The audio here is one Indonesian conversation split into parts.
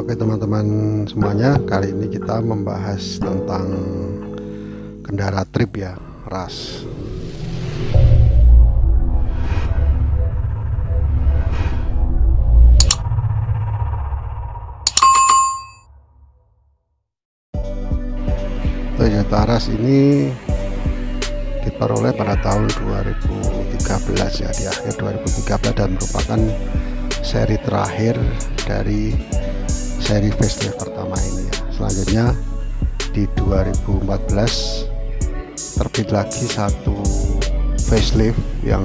Oke teman-teman semuanya, kali ini kita membahas tentang kendaraan trip ya, ras. Toyota Rush ini diperoleh pada tahun 2013 ya, di akhir 2013, dan merupakan seri terakhir dari seri facelift pertama ini ya. Selanjutnya di 2014 terbit lagi satu facelift yang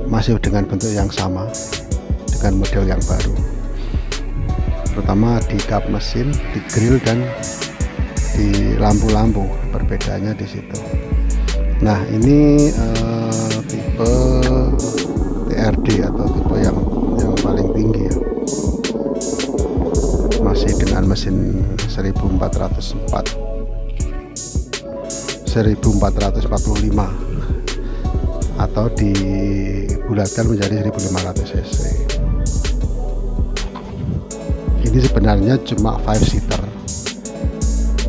masih dengan bentuk yang sama, dengan model yang baru, terutama di kap mesin, di grill, dan di lampu-lampu. Perbedaannya di situ. Nah, ini tipe TRD atau tipe yang paling tinggi ya, masih dengan mesin 1445 atau dibulatkan menjadi 1500 cc. Ini sebenarnya cuma 5 seater,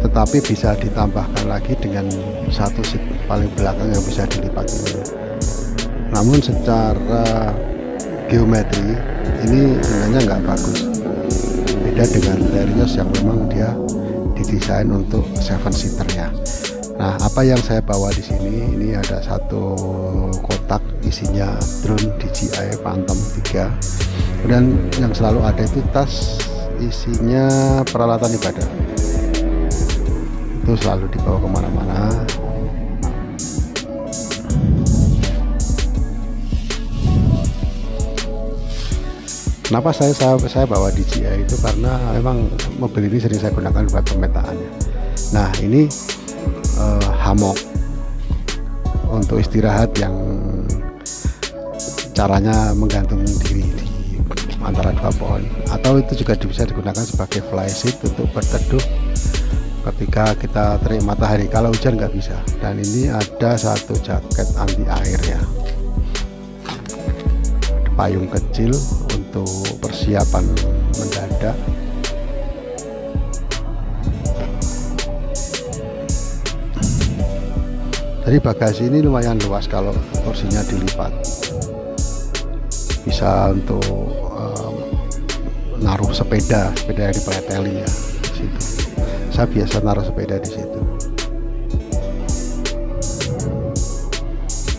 tetapi bisa ditambahkan lagi dengan satu seat paling belakang yang bisa dilipat ini. Namun secara geometri ini sebenarnya nggak bagus, beda dengan Terios yang memang dia didesain untuk 7 seater ya. Nah, apa yang saya bawa di sini, ini ada satu kotak isinya drone DJI Phantom 3, dan yang selalu ada itu tas isinya peralatan ibadah, itu selalu dibawa kemana-mana. Kenapa saya bawa DJI itu karena memang mobil ini sering saya gunakan buat pemetaan. Nah, ini hammock untuk istirahat yang caranya menggantung diri di antara dua pohon, atau itu juga bisa digunakan sebagai fly seat untuk berteduh ketika kita terik matahari. Kalau hujan nggak bisa. Dan ini ada satu jaket anti air ya, payung kecil untuk persiapan mendadak. Jadi bagasi ini lumayan luas kalau kursinya dilipat, bisa untuk naruh sepeda yang dipretelin ya di situ. Saya biasa naruh sepeda di situ.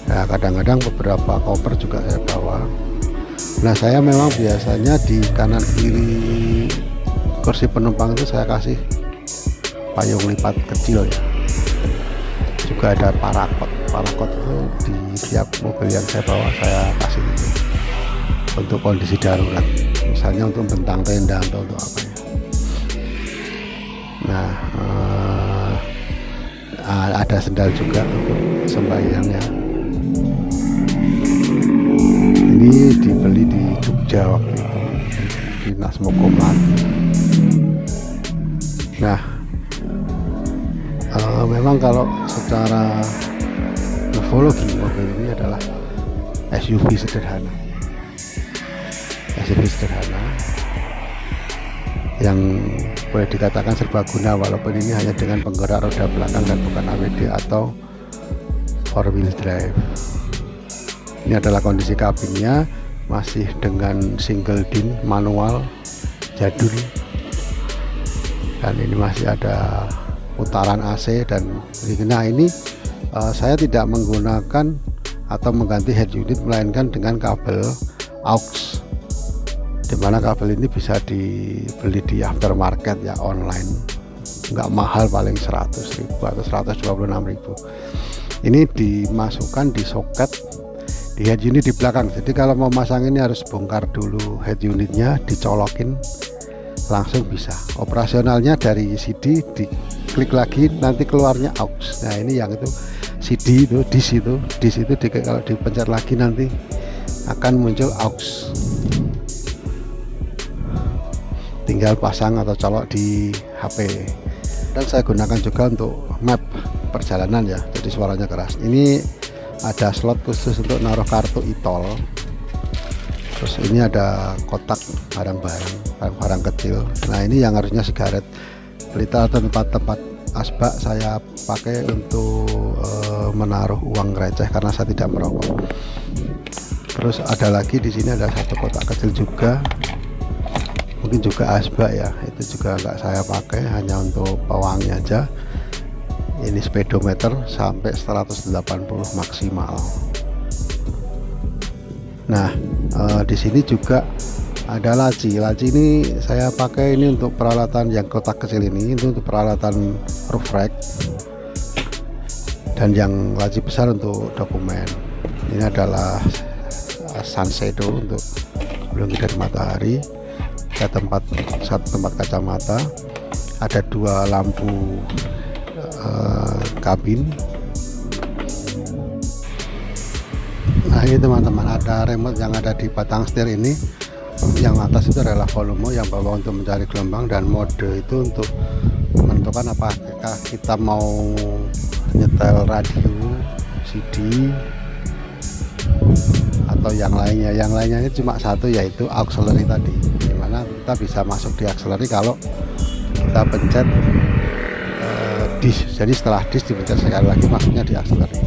Nah, kadang-kadang beberapa koper juga saya bawa. Nah, saya memang biasanya di kanan kiri kursi penumpang itu saya kasih payung lipat kecil ya. Juga ada parakot itu di tiap mobil yang saya bawa saya kasih itu untuk kondisi darurat, misalnya untuk bentang tenda atau untuk apa ya. Nah, ada sendal juga untuk sembahyangnya. Ini dibeli di Jogja waktu itu, di Nasmokoman. Nah, memang kalau secara morfologi mobil ini adalah SUV sederhana yang boleh dikatakan serbaguna, walaupun ini hanya dengan penggerak roda belakang dan bukan AWD atau 4-wheel drive. Ini adalah kondisi kabinnya, masih dengan single din manual jadul, dan ini masih ada putaran AC. Dan nah, ini saya tidak menggunakan atau mengganti head unit, melainkan dengan kabel aux, dimana kabel ini bisa dibeli di aftermarket ya, online, nggak mahal, paling 100.000 atau 126.000. Ini dimasukkan di soket di head unit di belakang. Jadi kalau mau masang ini harus bongkar dulu head unitnya, dicolokin, langsung bisa. Operasionalnya dari CD, diklik lagi nanti keluarnya aux. Nah, ini yang itu CD itu, dis itu kalau dipencet lagi nanti akan muncul aux. Tinggal pasang atau colok di HP. Dan saya gunakan juga untuk map perjalanan ya, jadi suaranya keras. Ini ada slot khusus untuk naruh kartu e-tol. Terus ini ada kotak barang-barang kecil. Nah ini yang harusnya sigaret. Pelita tempat-tempat asbak saya pakai untuk menaruh uang receh karena saya tidak merokok. Terus ada lagi di sini ada satu kotak kecil juga, mungkin juga asbak ya, itu juga nggak saya pakai, hanya untuk pewangi aja. Ini speedometer sampai 180 maksimal. Nah di sini juga ada laci. Laci ini saya pakai ini untuk peralatan yang kotak kecil ini, itu untuk peralatan roof rack, dan yang laci besar untuk dokumen. Ini adalah sun shadow untuk melindungi dari matahari. Ada satu tempat kacamata, ada 2 lampu kabin. Nah ini teman-teman, ada remote yang ada di batang setir ini. Yang atas itu adalah volume, yang bawah untuk mencari gelombang, dan mode itu untuk menentukan apakah kita mau nyetel radio, CD, atau yang lainnya. Yang lainnya ini cuma satu, yaitu auxiliary tadi, dimana kita bisa masuk di auxiliary kalau kita pencet disk. Jadi setelah disk dipencet sekali lagi masuknya di auxiliary.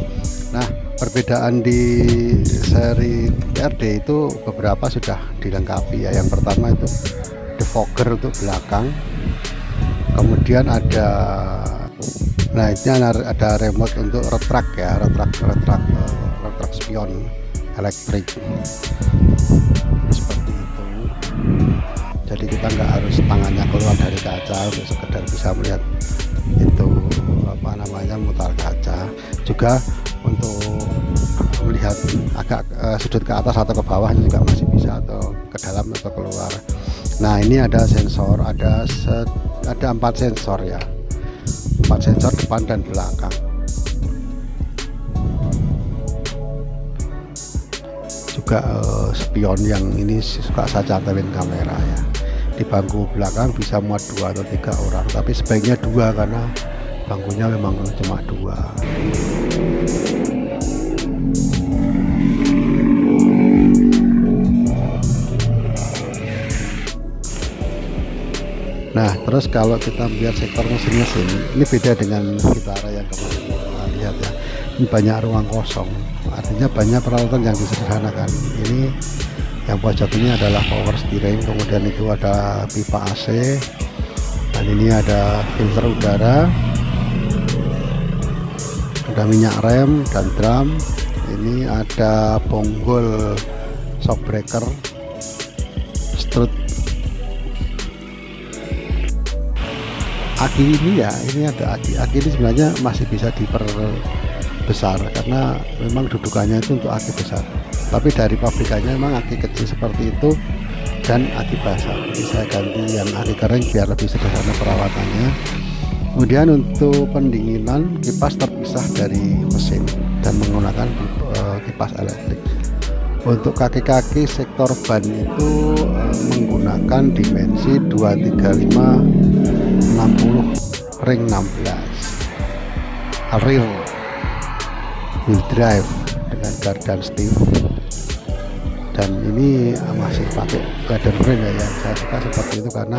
Nah perbedaan di seri TRD itu beberapa sudah dilengkapi ya. Yang pertama itu defogger untuk belakang, kemudian ada ada remote untuk retract ya, retract spion elektrik seperti itu. Jadi kita nggak harus tangannya keluar dari kaca untuk sekedar bisa melihat itu mutar kaca. Juga untuk melihat agak sudut ke atas atau ke bawah juga masih bisa, atau ke dalam atau keluar. Nah ini ada sensor, ada 4 sensor ya, 4 sensor depan dan belakang. Juga spion yang ini suka saya cantelin kamera ya. Di bangku belakang bisa muat 2 atau 3 orang, tapi sebaiknya 2 karena bangkunya memang cuma 2. Nah terus kalau kita lihat sektor mesin-mesin, ini beda dengan Vitara yang kemarin kita lihat ya. Ini banyak ruang kosong, artinya banyak peralatan yang disederhanakan. Ini yang pojok ini adalah power steering, kemudian itu ada pipa AC, dan ini ada filter udara, ada minyak rem dan drum. Ini ada bonggol shockbreaker, strut. Aki ini ya, ini ada aki ini sebenarnya masih bisa diperbesar karena memang dudukannya itu untuk aki besar, tapi dari pabrikannya memang aki kecil seperti itu dan aki basah. Jadi saya ganti yang aki kering biar lebih sederhana perawatannya. Kemudian untuk pendinginan, kipas terpisah dari mesin dan menggunakan kipas elektrik. Untuk kaki-kaki sektor ban itu menggunakan dimensi 235 60 ring 16 rear wheel drive dengan gardan stiff, dan ini masih pakai leather frame ya. Saya suka seperti itu karena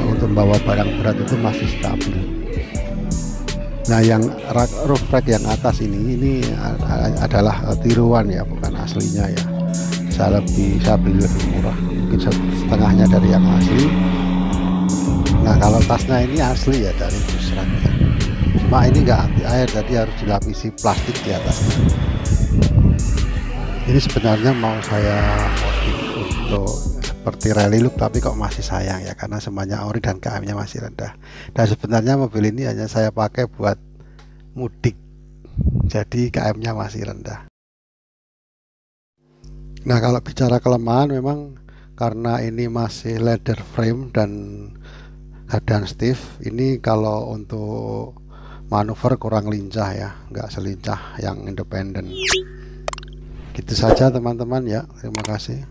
untuk membawa barang berat itu masih stabil. Nah yang roof rack yang atas ini adalah tiruan ya, bukan aslinya ya. Saya beli lebih murah, mungkin setengahnya dari yang asli. Nah kalau tasnya ini asli ya, dari Busrak ya. Cuma ini nggak anti air, jadi harus dilapisi plastik di atasnya. Ini sebenarnya mau saya modif untuk seperti rally look, tapi kok masih sayang ya karena semuanya ori dan KM-nya masih rendah. Dan sebenarnya mobil ini hanya saya pakai buat mudik, jadi KM-nya masih rendah. Nah kalau bicara kelemahan, memang karena ini masih leather frame dan gardan stiff, ini kalau untuk manuver kurang lincah ya, nggak selincah yang independen. Gitu saja teman-teman ya, terima kasih.